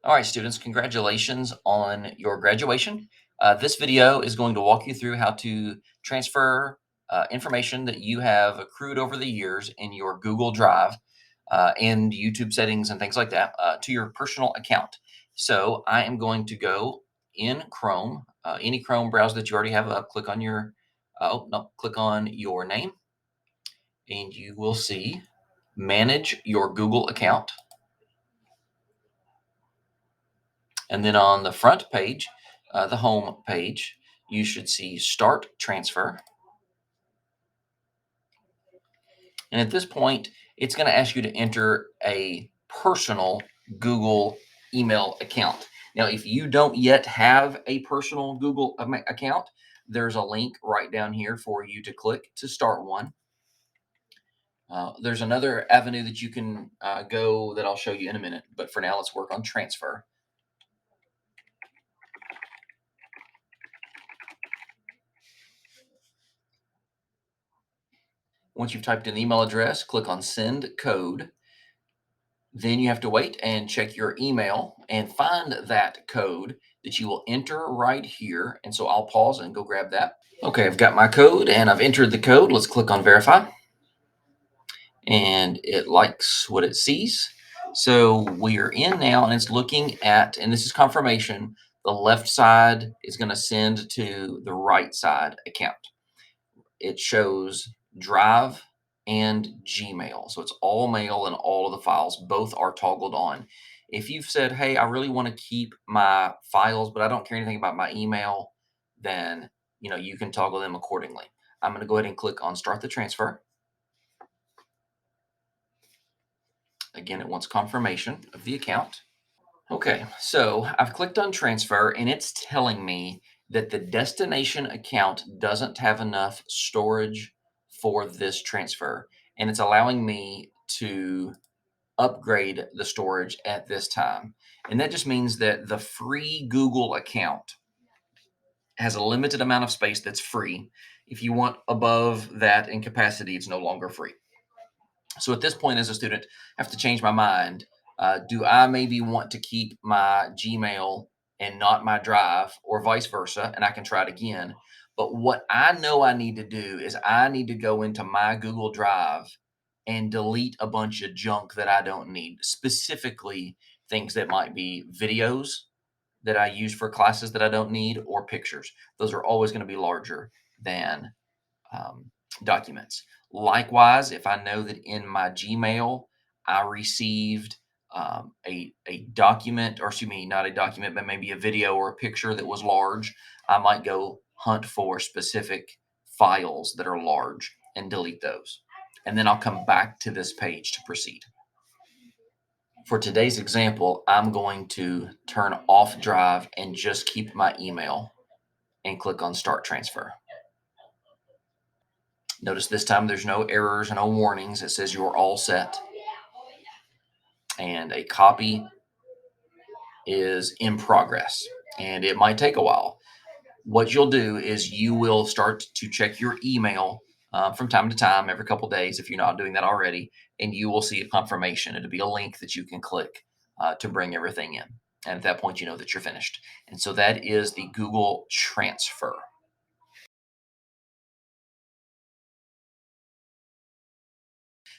All right, students, congratulations on your graduation. This video is going to walk you through how to transfer information that you have accrued over the years in your Google Drive and YouTube settings and things like that to your personal account. So I am going to go in Chrome, any Chrome browser that you already have up, click on your, oh, no, click on your name, and you will see Manage Your Google Account. And then on the front page, the home page, you should see Start Transfer. And at this point, it's going to ask you to enter a personal Google email account. Now, if you don't yet have a personal Google account, there's a link right down here for you to click to start one. There's another avenue that you can go that I'll show you in a minute. But for now, let's work on transfer. Once you've typed in the email address, click on Send Code. Then you have to wait and check your email and find that code that you will enter right here. And so I'll pause and go grab that. Okay, I've got my code and I've entered the code. Let's click on verify. And it likes what it sees. So we are in now and it's looking at, and this is confirmation, the left side is going to send to the right side account. It shows Drive and Gmail. So it's all mail and all of the files, both are toggled on. If you've said, hey, I really want to keep my files, but I don't care anything about my email, then you can toggle them accordingly. I'm going to go ahead and click on Start the Transfer. Again, it wants confirmation of the account. Okay, so I've clicked on transfer and it's telling me that the destination account doesn't have enough storage for this transfer. And it's allowing me to upgrade the storage at this time. And that just means that the free Google account has a limited amount of space that's free. If you want above that in capacity, it's no longer free. So at this point, as a student, I have to change my mind. Do I maybe want to keep my Gmail and not my Drive, or vice versa? And I can try it again. But what I know I need to do is I need to go into my Google Drive and delete a bunch of junk that I don't need, specifically things that might be videos that I use for classes that I don't need, or pictures. Those are always going to be larger than um, documents. Likewise, if I know that in my Gmail I received a document, or excuse me, not a document, but maybe a video or a picture that was large, I might go hunt for specific files that are large and delete those. And then I'll come back to this page to proceed. For today's example, I'm going to turn off Drive and just keep my email and click on Start Transfer. Notice this time there's no errors and no warnings. It says you're all set. And a copy is in progress. And it might take a while. What you'll do is you will start to check your email from time to time, every couple days, if you're not doing that already. And you will see a confirmation. It'll be a link that you can click to bring everything in. And at that point, you know that you're finished. And so that is the Google Transfer.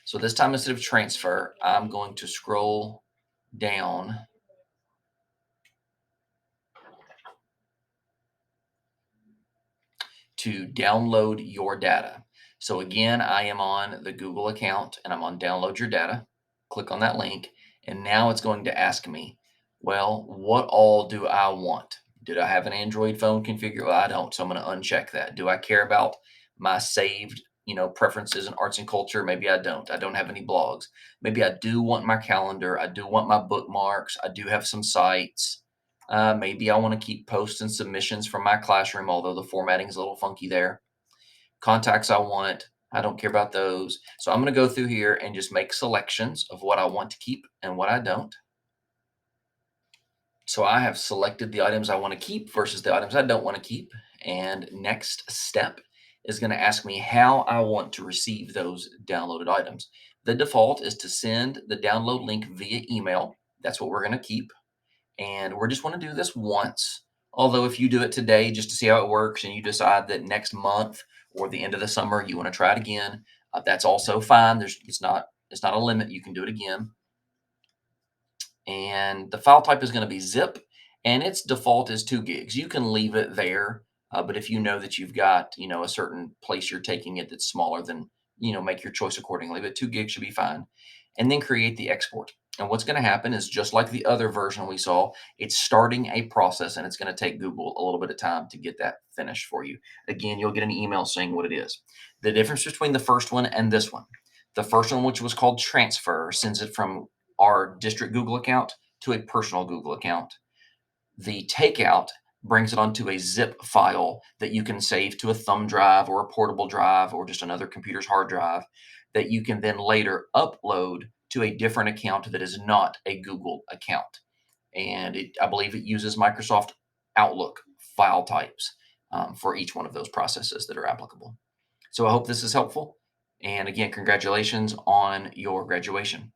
So this time, instead of transfer, I'm going to scroll down to download your data. So again, I am on the Google account and I'm on download your data. Click on that link. And now it's going to ask me, well, what all do I want? Did I have an Android phone configured? Well, I don't. So I'm going to uncheck that. Do I care about my saved, preferences in arts and culture? Maybe I don't. I don't have any blogs. Maybe I do want my calendar. I do want my bookmarks. I do have some sites. Maybe I want to keep posts and submissions from my classroom, although the formatting is a little funky there. Contacts I want. I don't care about those. So I'm going to go through here and just make selections of what I want to keep and what I don't. So I have selected the items I want to keep versus the items I don't want to keep. And next step is going to ask me how I want to receive those downloaded items. The default is to send the download link via email. That's what we're going to keep. And we're just want to do this once. Although if you do it today just to see how it works and you decide that next month or the end of the summer you want to try it again, that's also fine. It's not a limit. You can do it again. And the file type is going to be zip, and its default is 2 gigs. You can leave it there, but if you know that you've got a certain place you're taking it that's smaller, then make your choice accordingly. But 2 gigs should be fine, and then create the export. And what's going to happen is just like the other version we saw, it's starting a process, and it's going to take Google a little bit of time to get that finished for you. Again, you'll get an email saying what it is. The difference between the first one and this one: the first one, which was called transfer, sends it from our district Google account to a personal Google account. The takeout brings it onto a zip file that you can save to a thumb drive or a portable drive or just another computer's hard drive that you can then later upload to a different account that is not a Google account. And I believe it uses Microsoft Outlook file types for each one of those processes that are applicable. So I hope this is helpful. And again, congratulations on your graduation.